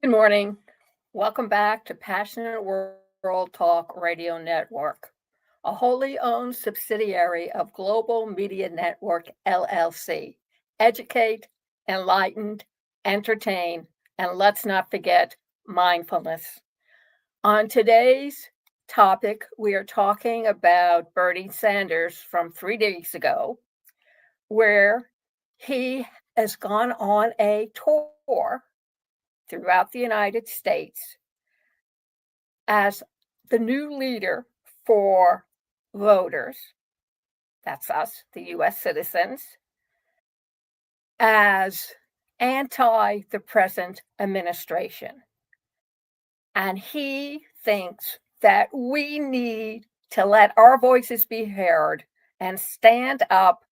Good morning. Welcome back to Passionate World Talk Radio Network, a wholly owned subsidiary of Global Media Network LLC. Educate, enlighten, entertain, and let's not forget mindfulness. On today's topic, we are talking about Bernie Sanders from 3 days ago, where he has gone on a tour throughout the United States as the new leader for voters, that's us, the U.S. citizens, as anti the present administration. And he thinks that we need to let our voices be heard and stand up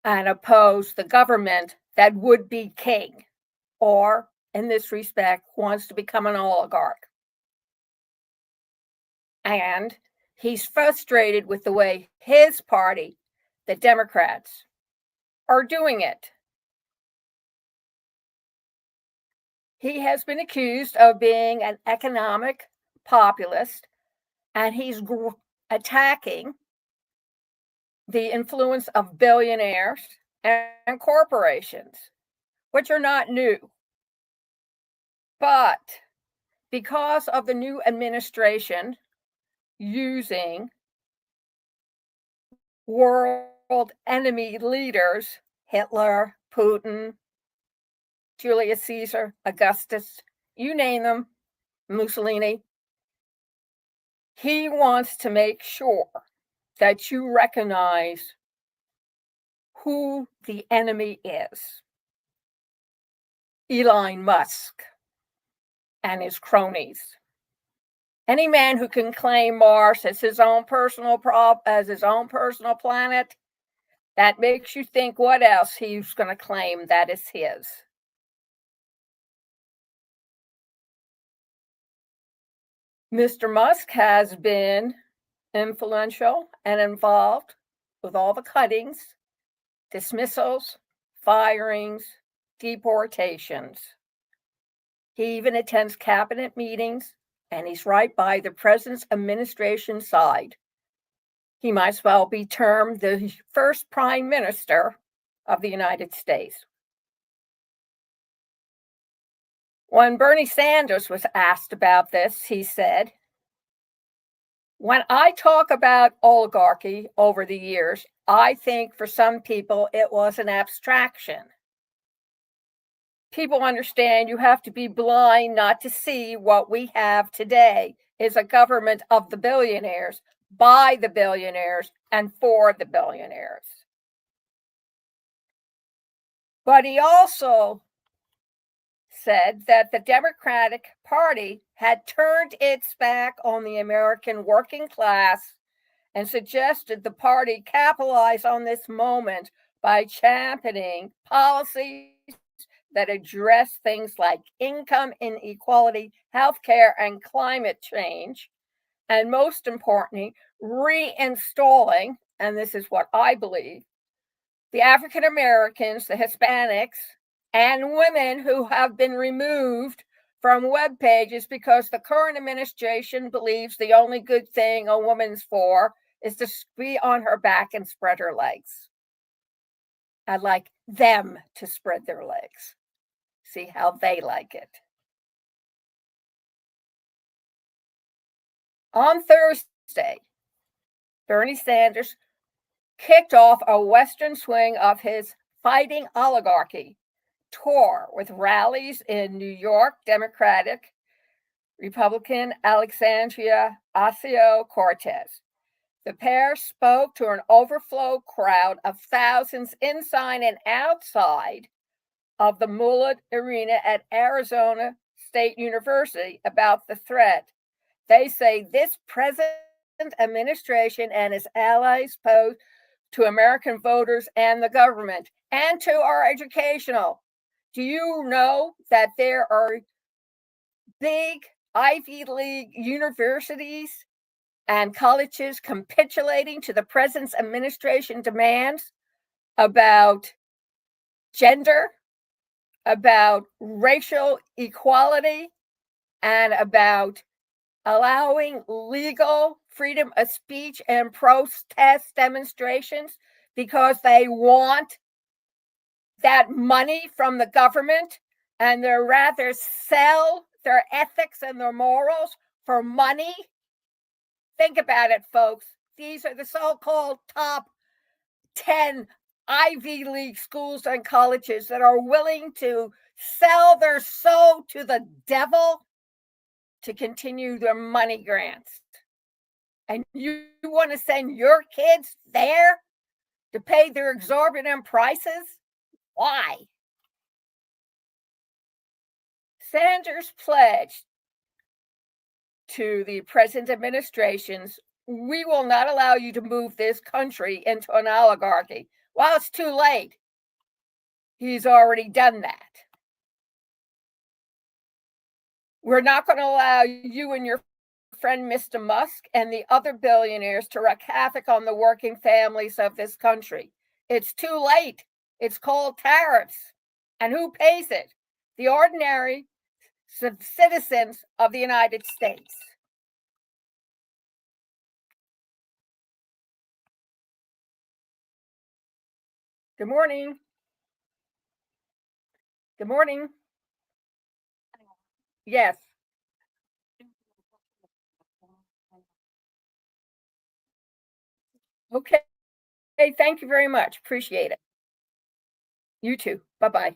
and oppose the government that would be king, or in this respect, wants to become an oligarch. And he's frustrated with the way his party, the Democrats, are doing it. He has been accused of being an economic populist, and he's attacking the influence of billionaires and corporations, which are not new. But because of the new administration using world enemy leaders, Hitler, Putin, Julius Caesar, Augustus, you name them, Mussolini, he wants to make sure that you recognize who the enemy is. Elon Musk and his cronies. Any man who can claim Mars as his own personal planet, that makes you think what else he's going to claim that is his. Mr. Musk has been influential and involved with all the cuttings, dismissals, firings, deportations. He even attends cabinet meetings, and he's right by the president's administration side. He might as well be termed the first prime minister of the United States. When Bernie Sanders was asked about this, he said, "When I talk about oligarchy over the years, I think for some people it was an abstraction. People understand you have to be blind not to see what we have today is a government of the billionaires, by the billionaires, and for the billionaires." But he also said that the Democratic Party had turned its back on the American working class and suggested the party capitalize on this moment by championing policies that address things like income inequality, healthcare, and climate change, and most importantly, reinstalling, and this is what I believe, the African Americans, the Hispanics, and women who have been removed from web pages because the current administration believes the only good thing a woman's for is to be on her back and spread her legs. I'd like them to spread their legs. See how they like it. On Thursday, Bernie Sanders kicked off a western swing of his Fighting Oligarchy tour with rallies in New York Democratic Republican Alexandria Ocasio-Cortez. The pair spoke to an overflow crowd of thousands inside and outside of the Mullet Arena at Arizona State University about the threat they say this present administration and its allies pose to American voters and the government and to our educational. Do you know that there are big Ivy League universities and colleges capitulating to the president's administration demands about gender, about racial equality and about allowing legal freedom of speech and protest demonstrations because they want that money from the government, and they'd rather sell their ethics and their morals for money. Think about it, folks. These are the so-called top 10 Ivy League schools and colleges that are willing to sell their soul to the devil to continue their money grants. And you want to send your kids there to pay their exorbitant prices? Why? Sanders pledged to the present administrations, we will not allow you to move this country into an oligarchy. Well, it's too late. He's already done that. We're not going to allow you and your friend Mr. Musk and the other billionaires to wreak havoc on the working families of this country. It's too late. It's called tariffs. And who pays it? The ordinary citizens of the United States. Good morning. Good morning. Yes. Okay. Hey, thank you very much. Appreciate it. You too. Bye-bye.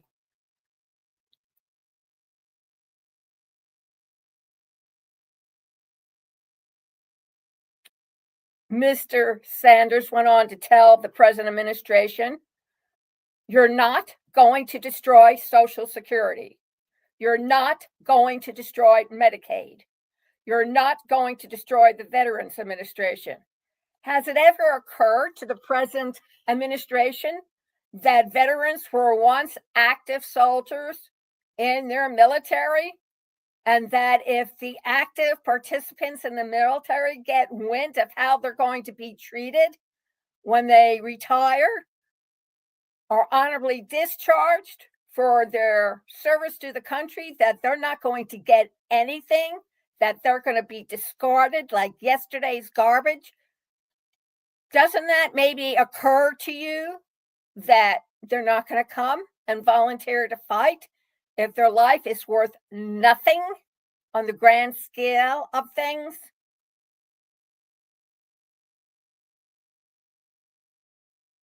Mr. Sanders went on to tell the present administration, you're not going to destroy Social Security. You're not going to destroy Medicaid. You're not going to destroy the Veterans Administration. Has it ever occurred to the present administration that veterans were once active soldiers in their military, and that if the active participants in the military get wind of how they're going to be treated when they retire, are honorably discharged for their service to the country, that they're not going to get anything, that they're going to be discarded like yesterday's garbage? Doesn't that maybe occur to you that they're not going to come and volunteer to fight if their life is worth nothing on the grand scale of things?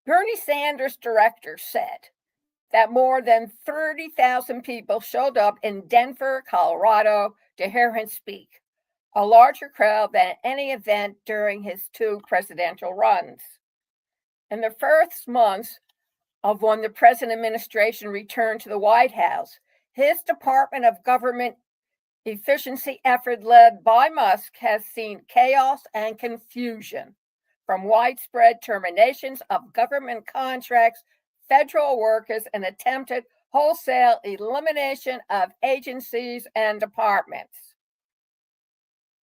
Bernie Sanders' director said that more than 30,000 people showed up in Denver, Colorado to hear him speak, a larger crowd than any event during his 2 presidential runs. In the first months of when the present administration returned to the White House, his Department of Government efficiency effort led by Musk has seen chaos and confusion, from widespread terminations of government contracts, federal workers, and attempted wholesale elimination of agencies and departments.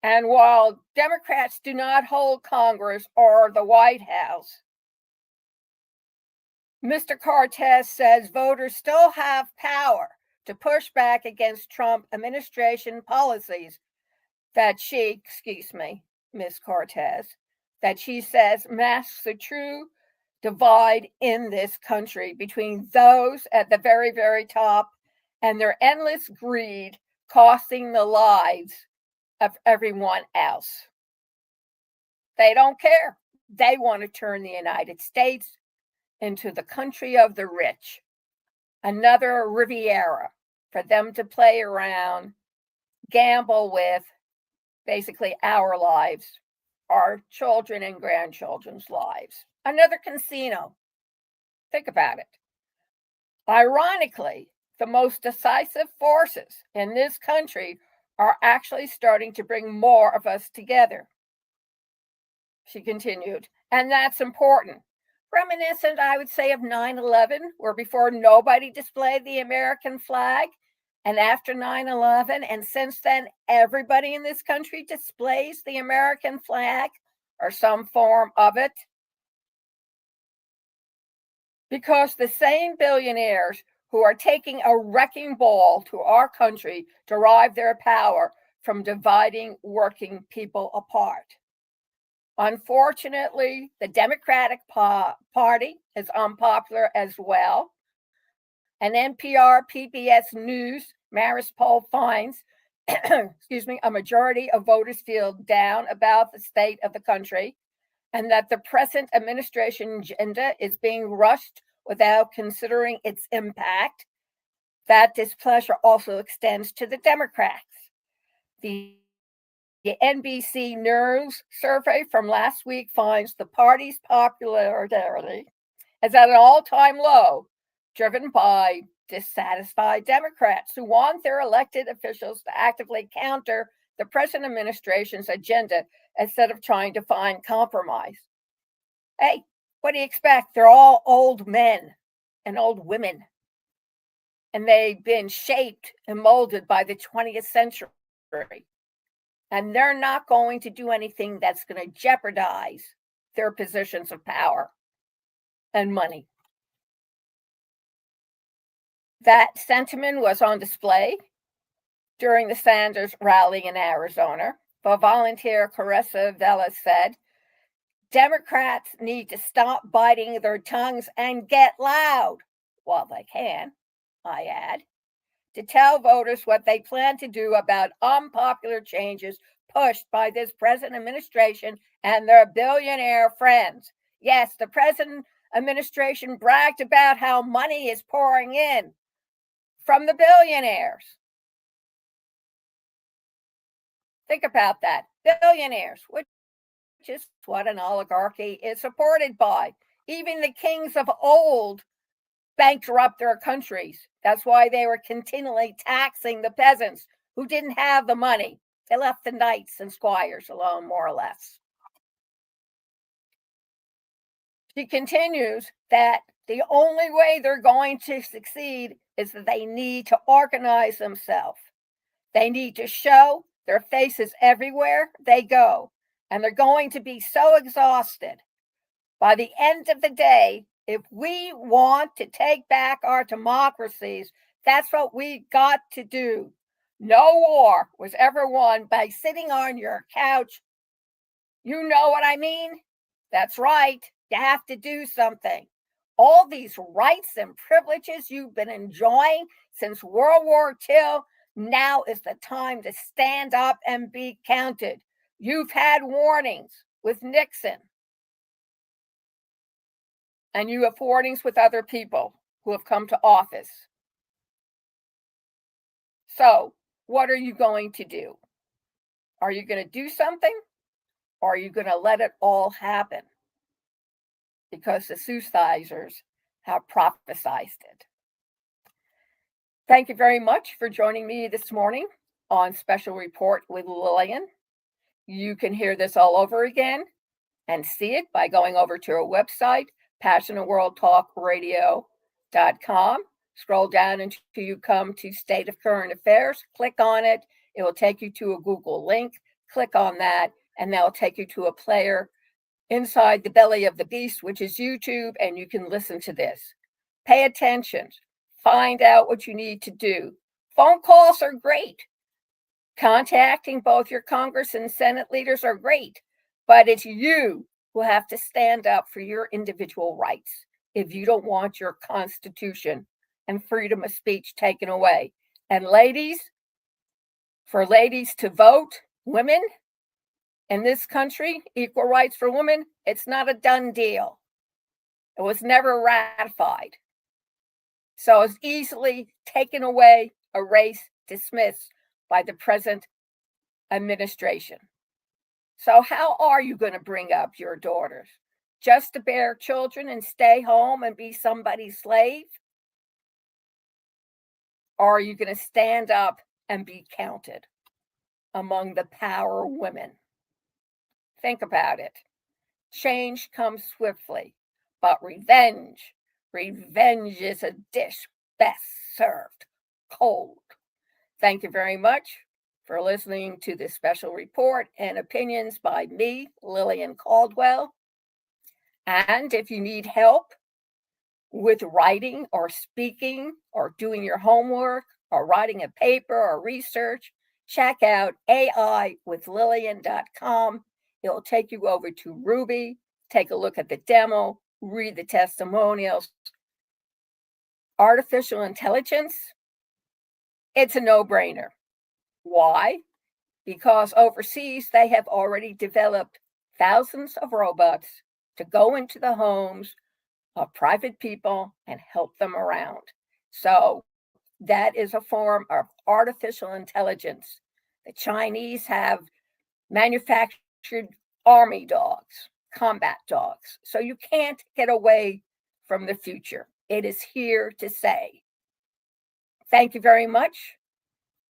And while Democrats do not hold Congress or the White House, Mr. Cortez says voters still have power to push back against Trump administration policies that Ms. Cortez, that she says masks the true divide in this country between those at the very, very top and their endless greed costing the lives of everyone else. They don't care. They want to turn the United States into the country of the rich, another Riviera for them to play around, gamble with, basically our lives, our children and grandchildren's lives. Another casino. Think about it. Ironically, the most decisive forces in this country are actually starting to bring more of us together. She continued, and that's important. Reminiscent, I would say, of 9/11, where before nobody displayed the American flag, and after 9/11, and since then, everybody in this country displays the American flag or some form of it. Because the same billionaires who are taking a wrecking ball to our country derive their power from dividing working people apart. Unfortunately, the Democratic Party is unpopular as well. An NPR PBS News Marist poll finds, a majority of voters feel down about the state of the country and that the present administration agenda is being rushed without considering its impact. That displeasure also extends to the Democrats. The NBC News survey from last week finds the party's popularity is at an all-time low, driven by dissatisfied Democrats who want their elected officials to actively counter the present administration's agenda instead of trying to find compromise. Hey, what do you expect? They're all old men and old women, and they've been shaped and molded by the 20th century. And they're not going to do anything that's going to jeopardize their positions of power and money. That sentiment was on display during the Sanders rally in Arizona. But volunteer Carissa Vela said, Democrats need to stop biting their tongues and get loud while they can, I add, to tell voters what they plan to do about unpopular changes pushed by this present administration and their billionaire friends. Yes, the present administration bragged about how money is pouring in from the billionaires. Think about that. Billionaires, which is what an oligarchy is supported by. Even the kings of old bankrupt their countries. That's why they were continually taxing the peasants who didn't have the money. They left the knights and squires alone, more or less. She continues that the only way they're going to succeed is that they need to organize themselves. They need to show their faces everywhere they go. And they're going to be so exhausted. By the end of the day, if we want to take back our democracies, that's what we got to do. No war was ever won by sitting on your couch. You know what I mean? That's right. You have to do something. All these rights and privileges you've been enjoying since World War II, now is the time to stand up and be counted. You've had warnings with Nixon. And you have warnings with other people who have come to office. So, what are you going to do? Are you going to do something? Or are you going to let it all happen? Because the soothsayers have prophesized it. Thank you very much for joining me this morning on Special Report with Lillian. You can hear this all over again and see it by going over to our website, passionateworldtalkradio.com. Scroll down until you come to State of Current Affairs. Click on it. It will take you to a Google link. Click on that, and that will take you to a player inside the belly of the beast, which is YouTube, and you can listen to this. Pay attention. Find out what you need to do. Phone calls are great. Contacting both your Congress and Senate leaders are great, but it's you who have to stand up for your individual rights if you don't want your Constitution and freedom of speech taken away. And ladies, for ladies to vote, women in this country, equal rights for women, it's not a done deal. It was never ratified. So it's easily taken away, erased, dismissed by the present administration. So how are you going to bring up your daughters? Just to bear children and stay home and be somebody's slave? Or are you going to stand up and be counted among the power women? Think about it. Change comes swiftly, but revenge is a dish best served cold. Thank you very much for listening to this special report and opinions by me, Lillian Cauldwell. And if you need help with writing or speaking or doing your homework or writing a paper or research, check out AIwithlillian.com. It'll take you over to Ruby, take a look at the demo, read the testimonials. Artificial intelligence, it's a no-brainer. Why? Because overseas, they have already developed thousands of robots to go into the homes of private people and help them around. So that is a form of artificial intelligence. The Chinese have manufactured army dogs, combat dogs. So you can't get away from the future. It is here to stay. Thank you very much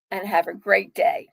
and have a great day.